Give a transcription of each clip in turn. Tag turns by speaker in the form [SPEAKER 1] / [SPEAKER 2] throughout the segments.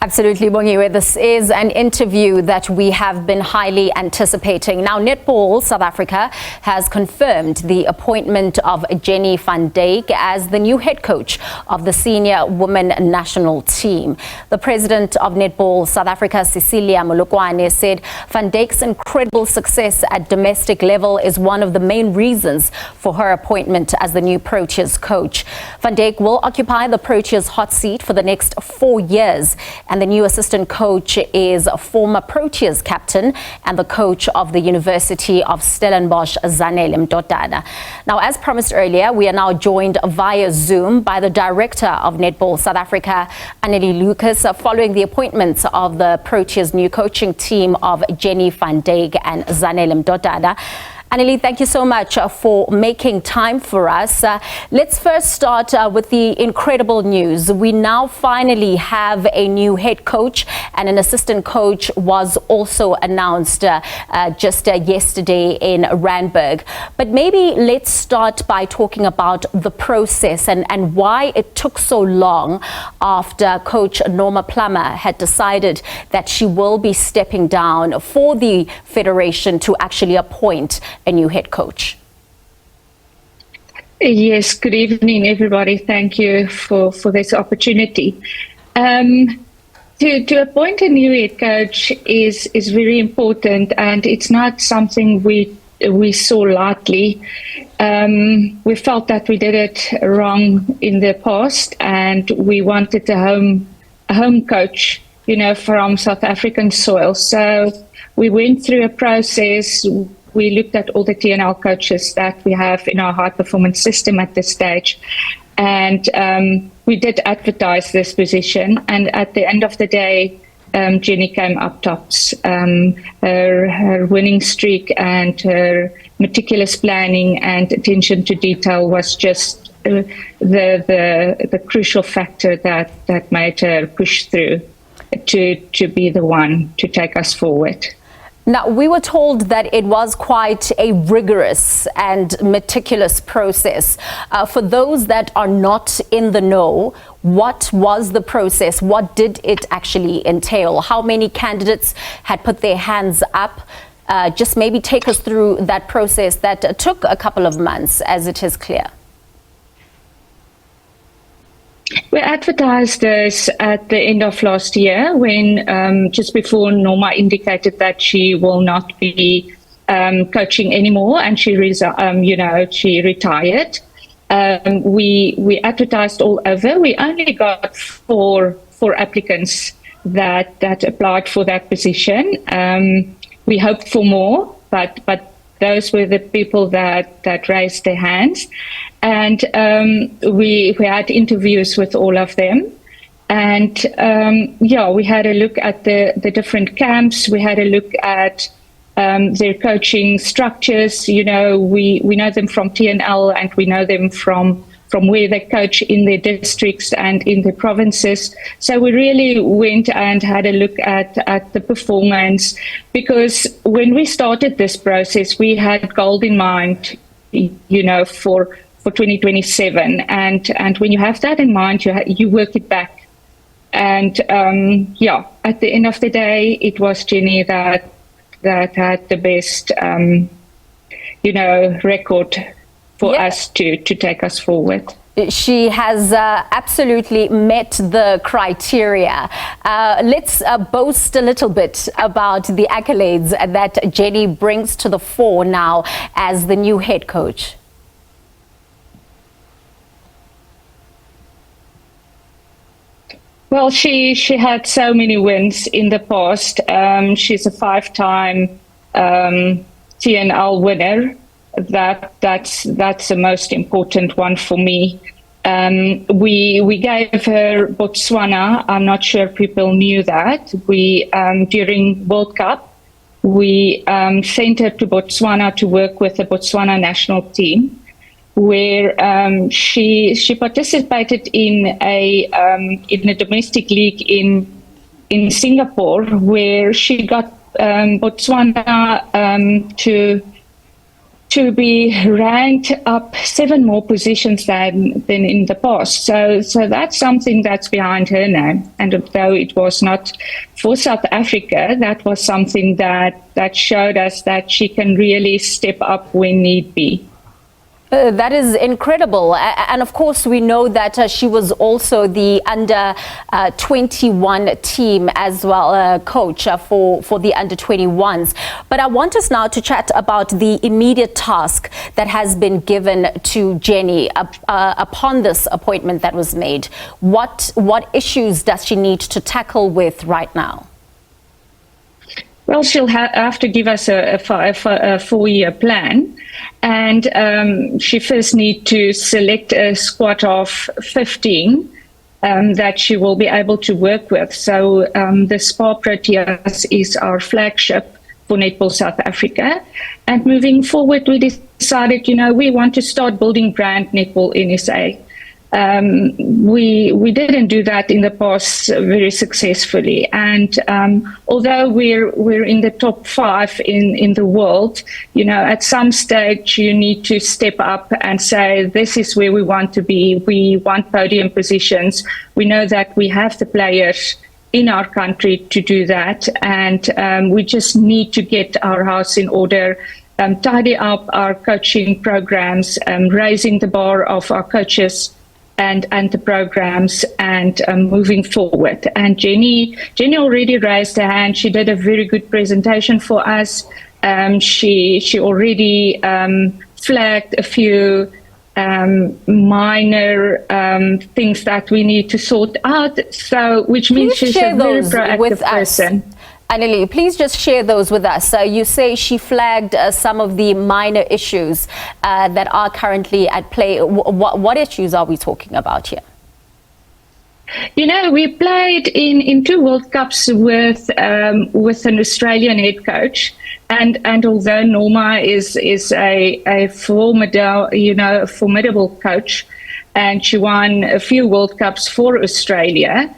[SPEAKER 1] Absolutely, Bongiwe. This is an interview that we have been highly anticipating. Now, Netball South Africa has confirmed the appointment of Jenny Van Dyk as the new head coach of the senior women national team. The president of Netball South Africa, Cecilia Molokwane, said Van Dyk's incredible success at domestic level is one of the main reasons for her appointment as the new Proteas coach. Van Dyk will occupy the Proteas hot seat for the next 4 years. And the new assistant coach is a former Proteas captain and the coach of the University of Stellenbosch, Zanele Mdodana. Now, as promised earlier, we are now joined via Zoom by the director of Netball South Africa, Lucas, following the appointments of the Proteas new coaching team of Jenny Van Dyk and Zanele Mdodana. Anneli, thank you so much for making time for us. Let's first start with the incredible news. We now finally have a new head coach, and an assistant coach was also announced just yesterday in Randburg. But maybe let's start by talking about the process and why it took so long after Coach Norma Plummer had decided that she will be stepping down for the Federation to actually appoint a new head coach.
[SPEAKER 2] Yes, good evening, everybody. Thank you for this opportunity. To appoint a new head coach is very important, and it's not something we saw lightly. We felt that we did it wrong in the past, and we wanted a home coach, from South African soil. So we went through a process. We looked at all the TNL coaches that we have in our high performance system at this stage. And we did advertise this position. And at the end of the day, Jenny came up tops. Her winning streak and her meticulous planning and attention to detail was just the crucial factor that made her push through to be the one to take us forward.
[SPEAKER 1] Now, we were told that it was quite a rigorous and meticulous process. For those that are not in the know, what was the process? What did it actually entail? How many candidates had put their hands up? Just maybe take us through that process that took a couple of months, as it is clear.
[SPEAKER 2] We advertised this at the end of last year when just before Norma indicated that she will not be coaching anymore, and she retired. We advertised all over. We only got four applicants that applied for that position. We hoped for more, but those were the people that raised their hands. And we had interviews with all of them. And we had a look at the different camps. We had a look at their coaching structures. We know them from TNL, and we know them from where they coach in their districts and in the provinces. So we really went and had a look at the performance, because when we started this process, we had gold in mind, for 2027. And when you have that in mind, you work it back. And at the end of the day, it was Jenny that had the best, record for us to take us forward.
[SPEAKER 1] She has absolutely met the criteria. Let's boast a little bit about the accolades that Jenny brings to the fore now as the new head coach.
[SPEAKER 2] Well, she had so many wins in the past. She's a 5-time TNL winner. That's the most important one for me. We gave her Botswana. I'm not sure people knew that. We during World Cup, we sent her to Botswana to work with the Botswana national team, where she participated in a domestic league in Singapore, where she got Botswana to be ranked up 7 more positions than in the past. So that's something that's behind her now. And though it was not for South Africa, that was something that showed us that she can really step up when need be.
[SPEAKER 1] That is incredible. And of course, we know that she was also the under 21 team as well, coach for the under 21s. But I want us now to chat about the immediate task that has been given to Jenny upon this appointment that was made. What issues does she need to tackle with right now?
[SPEAKER 2] Well, she'll have to give us a 4-year plan. And she first needs to select a squad of 15 that she will be able to work with. So the SPA Proteas is our flagship for Netball South Africa. And moving forward, we decided, we want to start building brand Netball NSA. We didn't do that in the past very successfully, and although we're in the top 5 in the world, at some stage you need to step up and say, this is where we want to be. We want podium positions. We know that we have the players in our country to do that, and we just need to get our house in order. Tidy up our coaching programs, raising the bar of our coaches and the programs, and moving forward. And Jenny already raised her hand. She did a very good presentation for us. She already flagged a few minor things that we need to sort out. So, which means she's a very proactive person.
[SPEAKER 1] Zanele, please just share those with us. You say she flagged some of the minor issues that are currently at play. What issues are we talking about here?
[SPEAKER 2] We played in 2 World Cups with an Australian head coach, and although Norma is a formidable coach, and she won a few World Cups for Australia,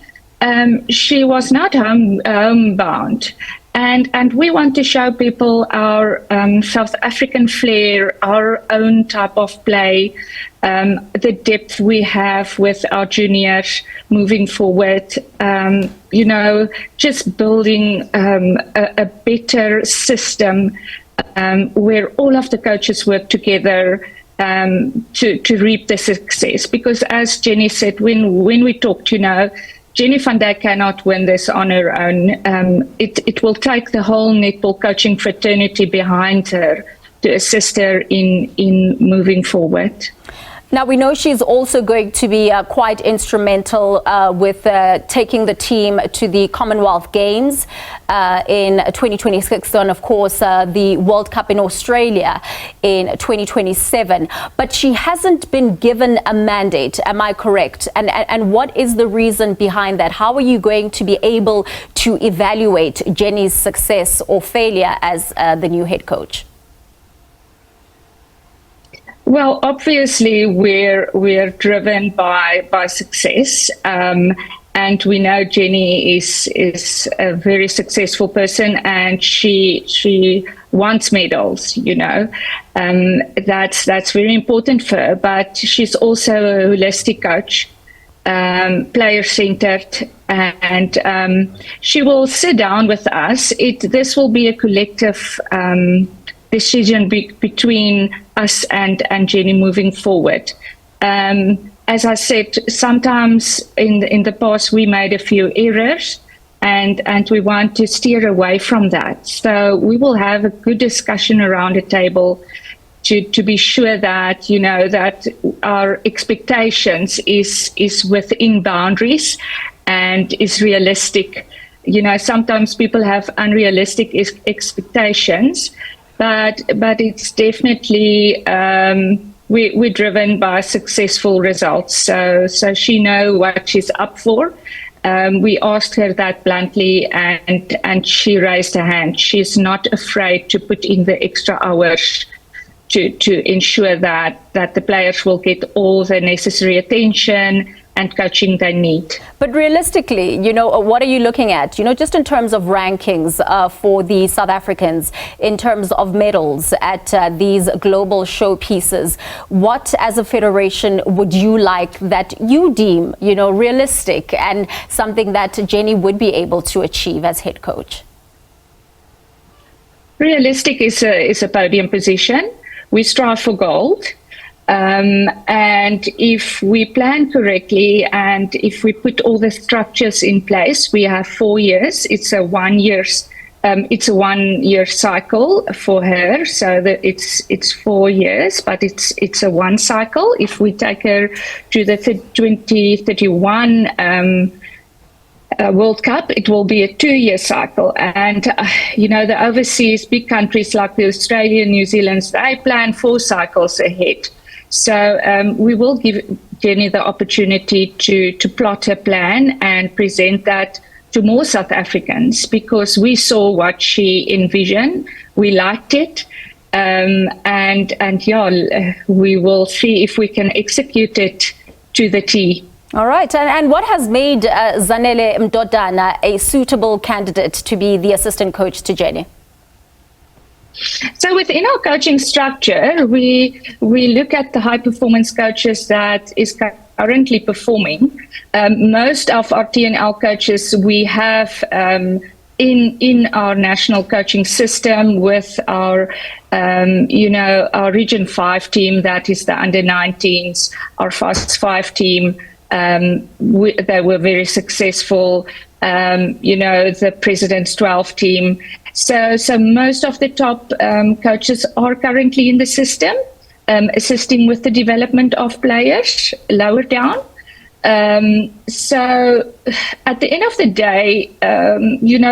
[SPEAKER 2] she was not homebound. And we want to show people our South African flair, our own type of play, the depth we have with our juniors moving forward, just building a better system where all of the coaches work together to reap the success. Because as Jenny said, when we talked, Jenny Van Dyk cannot win this on her own. It will take the whole netball coaching fraternity behind her to assist her in moving forward.
[SPEAKER 1] Now, we know she's also going to be quite instrumental with taking the team to the Commonwealth Games in 2026, and of course the World Cup in Australia in 2027. But she hasn't been given a mandate, am I correct? And what is the reason behind that? How are you going to be able to evaluate Jenny's success or failure as the new head coach?
[SPEAKER 2] Well, obviously, we're driven by success, and we know Jenny is a very successful person, and she wants medals. That's very important for her. But she's also a holistic coach, player-centered, and she will sit down with us. This will be a collective decision between us and Jenny moving forward. As I said, sometimes in the past we made a few errors, and we want to steer away from that. So we will have a good discussion around the table to be sure that that our expectations is within boundaries and is realistic. Sometimes people have unrealistic expectations. But it's definitely we're driven by successful results. So she knows what she's up for. We asked her that bluntly, and she raised her hand. She's not afraid to put in the extra hours to ensure that the players will get all the necessary attention, and coaching they need.
[SPEAKER 1] But realistically, what are you looking at? Just in terms of rankings for the South Africans, in terms of medals at these global showpieces, what as a federation would you like that you deem, realistic and something that Jenny would be able to achieve as head coach?
[SPEAKER 2] Realistic is a podium position. We strive for gold. And if we plan correctly and if we put all the structures in place, we have 4 years. It's a 1 year cycle for her, so that it's 4 years, but it's a one cycle. If we take her to the 2031 World Cup, it will be a 2-year cycle. And the overseas big countries like the Australia, New Zealand, they plan 4 cycles ahead. So we will give Jenny the opportunity to plot a plan and present that to more South Africans, because we saw what she envisioned, we liked it, we will see if we can execute it to the T.
[SPEAKER 1] All right, and what has made Zanele Mdodana a suitable candidate to be the assistant coach to Jenny?
[SPEAKER 2] So within our coaching structure, we look at the high performance coaches that is currently performing. Most of our TNL coaches we have in our national coaching system with our our Region 5 team, that is the under-19s, our Fast 5 team. They were very successful. The President's 12 team. So most of the top coaches are currently in the system, assisting with the development of players lower down. So at the end of the day,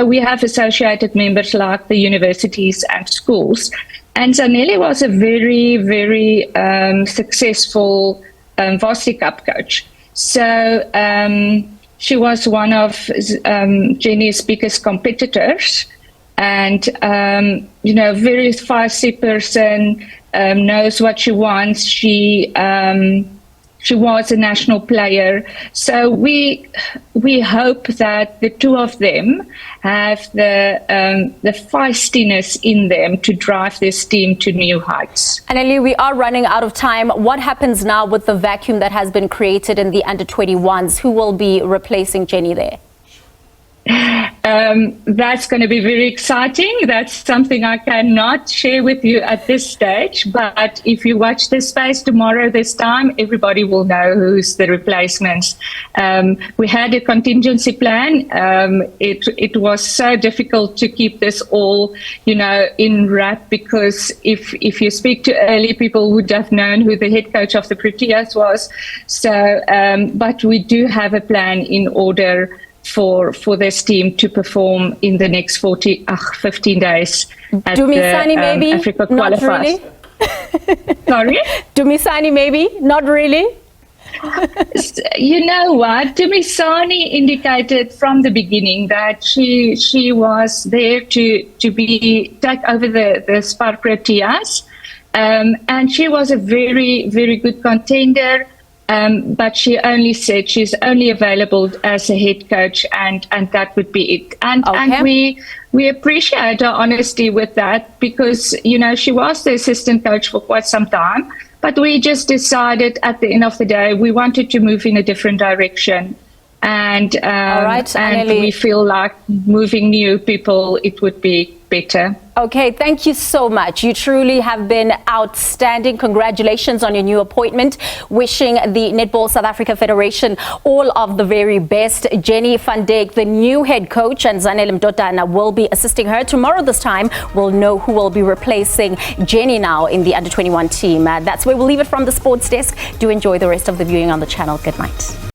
[SPEAKER 2] we have associated members like the universities and schools. And Zanele was a very, very successful Varsity Cup coach. So she was one of Jenny's biggest competitors. And, very feisty person, knows what she wants. She was a national player. So we hope that the two of them have the feistiness in them to drive this team to new heights.
[SPEAKER 1] Zanele, we are running out of time. What happens now with the vacuum that has been created in the under-21s? Who will be replacing Jenny there?
[SPEAKER 2] That's going to be very exciting. That's something I cannot share with you at this stage. But if you watch this space tomorrow, this time, everybody will know who's the replacements. We had a contingency plan. It was so difficult to keep this all, in wrap, because if you speak to early, people would have known who the head coach of the Proteas was. So, but we do have a plan in order for this team to perform in the next 15 days at
[SPEAKER 1] Dumisani, maybe?
[SPEAKER 2] Africa
[SPEAKER 1] Not
[SPEAKER 2] qualifiers.
[SPEAKER 1] Really?
[SPEAKER 2] Sorry?
[SPEAKER 1] Dumisani, maybe? Not really?
[SPEAKER 2] You know what? Dumisani indicated from the beginning that she was there to take over the Spar Proteas, and she was a very, very good contender. But she only said she's only available as a head coach, and that would be it. And we appreciate her honesty with that, because she was the assistant coach for quite some time. But we just decided at the end of the day we wanted to move in a different direction, and
[SPEAKER 1] all right,
[SPEAKER 2] and we feel like moving new people, it would be better.
[SPEAKER 1] Okay, thank you so much. You truly have been outstanding. Congratulations on your new appointment. Wishing the Netball South Africa Federation all of the very best. Jenny Van Dyk, the new head coach, and Zanele Mdodana will be assisting her. Tomorrow this time, we'll know who will be replacing Jenny now in the under-21 team. That's where we'll leave it from the sports desk. Do enjoy the rest of the viewing on the channel. Good night.